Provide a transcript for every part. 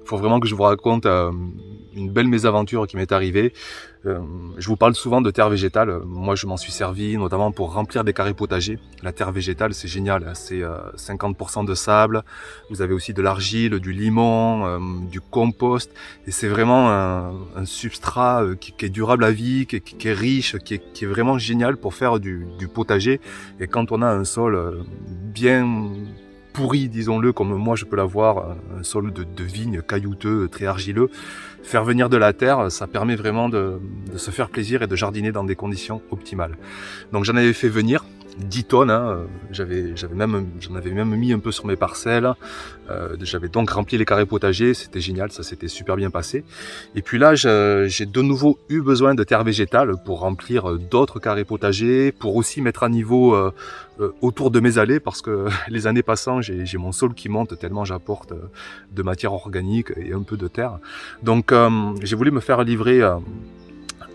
faut vraiment que je vous raconte une belle mésaventure qui m'est arrivée. Je vous parle souvent de terre végétale. Moi, je m'en suis servi notamment pour remplir des carrés potagers. La terre végétale, c'est génial. C'est 50% de sable. Vous avez aussi de l'argile, du limon, du compost. Et c'est vraiment un substrat qui est durable à vie, qui est riche, qui est vraiment génial pour faire du potager. Et quand on a un sol bien pourri, disons-le, comme moi je peux l'avoir, un sol de vigne caillouteux, très argileux, faire venir de la terre, ça permet vraiment de se faire plaisir et de jardiner dans des conditions optimales. Donc j'en avais fait venir 10 tonnes, hein. J'en avais même mis un peu sur mes parcelles. J'avais donc rempli les carrés potagers, c'était génial, ça s'était super bien passé. Et puis là, j'ai de nouveau eu besoin de terre végétale pour remplir d'autres carrés potagers, pour aussi mettre à niveau autour de mes allées, parce que les années passant, j'ai mon sol qui monte tellement j'apporte de matière organique et un peu de terre. Donc j'ai voulu me faire livrer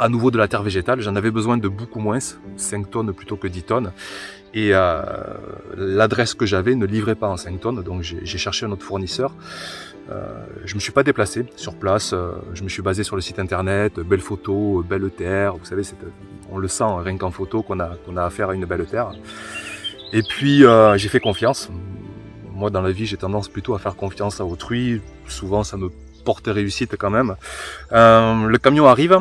à nouveau de la terre végétale. J'en avais besoin de beaucoup moins, 5 tonnes plutôt que 10 tonnes. Et l'adresse que j'avais ne livrait pas en 5 tonnes, donc j'ai cherché un autre fournisseur. Je me suis pas déplacé sur place, je me suis basé sur le site internet, belle photo, belle terre, vous savez, on le sent rien qu'en photo qu'on a affaire à une belle terre. Et puis j'ai fait confiance. Moi dans la vie j'ai tendance plutôt à faire confiance à autrui, souvent ça me porte réussite quand même. Le camion arrive,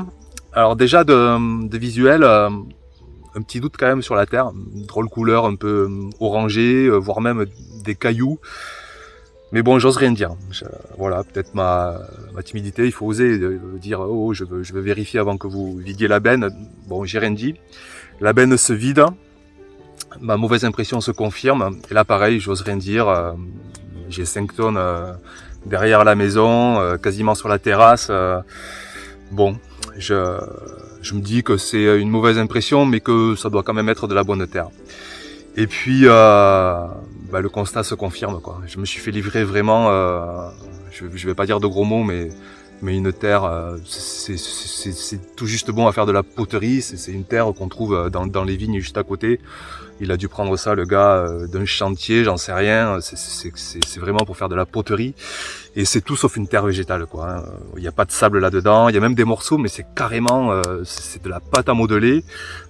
alors déjà de visuel, un petit doute quand même sur la terre, drôle couleur un peu orangée, voire même des cailloux. Mais bon, j'ose rien dire. Voilà, peut-être ma timidité, il faut oser dire oh je veux vérifier avant que vous vidiez la benne. Bon, j'ai rien dit. La benne se vide, ma mauvaise impression se confirme. Et là pareil, j'ose rien dire. J'ai 5 tonnes derrière la maison, quasiment sur la terrasse. Bon, je me dis que c'est une mauvaise impression, mais que ça doit quand même être de la bonne terre. Et puis, le constat se confirme, quoi. Je me suis fait livrer vraiment, je vais pas dire de gros mots, mais une terre, c'est tout juste bon à faire de la poterie. C'est une terre qu'on trouve dans les vignes juste à côté. Il a dû prendre ça, le gars, d'un chantier, j'en sais rien. C'est vraiment pour faire de la poterie. Et c'est tout sauf une terre végétale, quoi. Il n'y a pas de sable là-dedans. Il y a même des morceaux, mais c'est carrément, c'est de la pâte à modeler.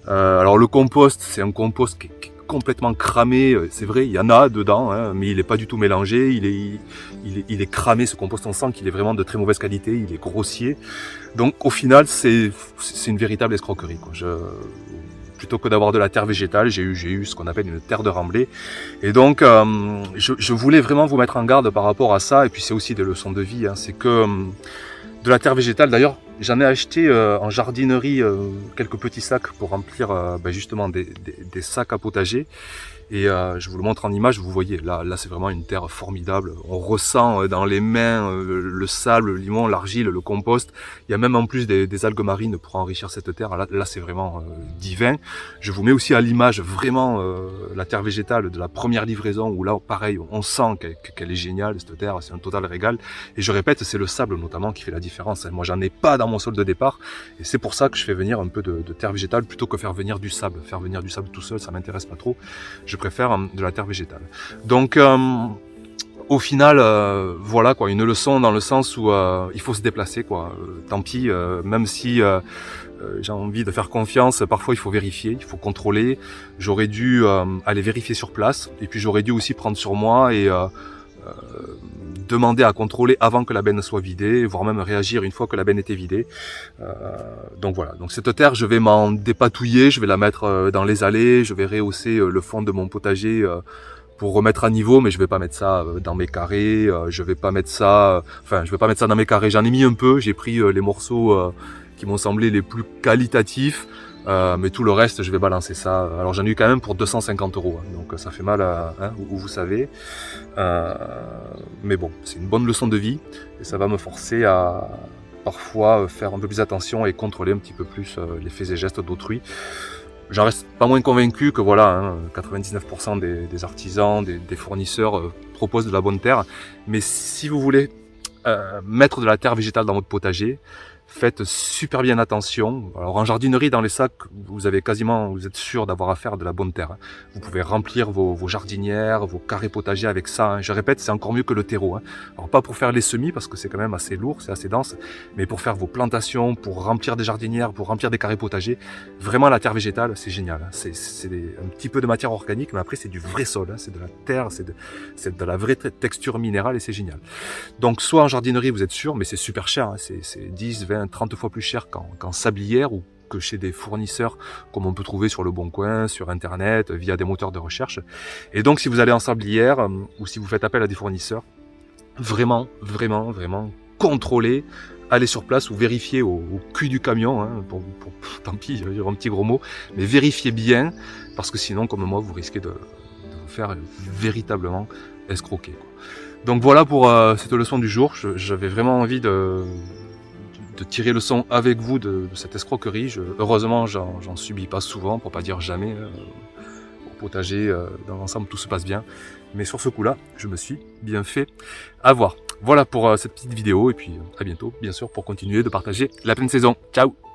Alors le compost, c'est un compost qui est complètement cramé. C'est vrai, il y en a dedans, hein, mais il n'est pas du tout mélangé. Il est cramé, ce compost. On sent qu'il est vraiment de très mauvaise qualité. Il est grossier. Donc au final, c'est une véritable escroquerie, quoi. Plutôt que d'avoir de la terre végétale, j'ai eu ce qu'on appelle une terre de remblai. Et donc, je voulais vraiment vous mettre en garde par rapport à ça. Et puis, c'est aussi des leçons de vie. Hein. C'est que de la terre végétale, d'ailleurs, j'en ai acheté en jardinerie quelques petits sacs pour remplir justement des sacs à potager. Et je vous le montre en image, vous voyez, là c'est vraiment une terre formidable. On ressent dans les mains le sable, le limon, l'argile, le compost. Il y a même en plus des algues marines pour enrichir cette terre. Là c'est vraiment divin. Je vous mets aussi à l'image vraiment la terre végétale de la première livraison où là pareil, on sent qu'elle est géniale cette terre, c'est un total régal. Et je répète, c'est le sable notamment qui fait la différence. Moi j'en ai pas dans mon sol de départ et c'est pour ça que je fais venir un peu de terre végétale plutôt que faire venir du sable. Faire venir du sable tout seul, ça m'intéresse pas trop. Je préfère de la terre végétale. Donc au final, voilà quoi, une leçon dans le sens où il faut se déplacer quoi. Tant pis, même si j'ai envie de faire confiance, parfois il faut vérifier, il faut contrôler. J'aurais dû aller vérifier sur place et puis j'aurais dû aussi prendre sur moi et demander à contrôler avant que la benne soit vidée, voire même réagir une fois que la benne était vidée. Donc voilà, donc cette terre, je vais m'en dépatouiller, je vais la mettre dans les allées, je vais rehausser le fond de mon potager pour remettre à niveau, mais je vais pas mettre ça dans mes carrés, je vais pas mettre ça dans mes carrés, j'en ai mis un peu, j'ai pris les morceaux qui m'ont semblé les plus qualitatifs, mais tout le reste, je vais balancer ça. Alors j'en ai eu quand même pour 250 €, hein, donc ça fait mal, vous savez. Mais bon, c'est une bonne leçon de vie et ça va me forcer à parfois faire un peu plus attention et contrôler un petit peu plus les faits et gestes d'autrui. J'en reste pas moins convaincu que voilà, 99% des artisans, des fournisseurs proposent de la bonne terre. Mais si vous voulez mettre de la terre végétale dans votre potager, Faites super bien attention. Alors en jardinerie, dans les sacs, vous êtes sûr d'avoir affaire à de la bonne terre, hein. Vous pouvez remplir vos jardinières, vos carrés potagers avec ça, hein. Je répète, c'est encore mieux que le terreau, hein. Alors pas pour faire les semis, parce que c'est quand même assez lourd, c'est assez dense, mais pour faire vos plantations, pour remplir des jardinières, pour remplir des carrés potagers, vraiment la terre végétale, c'est génial, hein. C'est un petit peu de matière organique, mais après c'est du vrai sol, hein. C'est de la terre, c'est de la vraie texture minérale et c'est génial. Donc soit en jardinerie, vous êtes sûr, mais c'est super cher, hein. C'est 10, 20, 30 fois plus cher qu'en sablière ou que chez des fournisseurs comme on peut trouver sur le Bon Coin, sur internet, via des moteurs de recherche. Et donc si vous allez en sablière ou si vous faites appel à des fournisseurs, vraiment contrôlez, allez sur place ou vérifiez au cul du camion, hein, tant pis, je vais dire un petit gros mot, mais vérifiez bien, parce que sinon, comme moi, vous risquez de vous faire véritablement escroquer, quoi. Donc voilà pour cette leçon du jour. J'avais vraiment envie de tirer le son avec vous de cette escroquerie. Heureusement, j'en subis pas souvent, pour pas dire jamais. Au potager, dans l'ensemble, tout se passe bien. Mais sur ce coup-là, je me suis bien fait avoir. Voilà pour cette petite vidéo. Et puis à bientôt, bien sûr, pour continuer de partager la pleine saison. Ciao!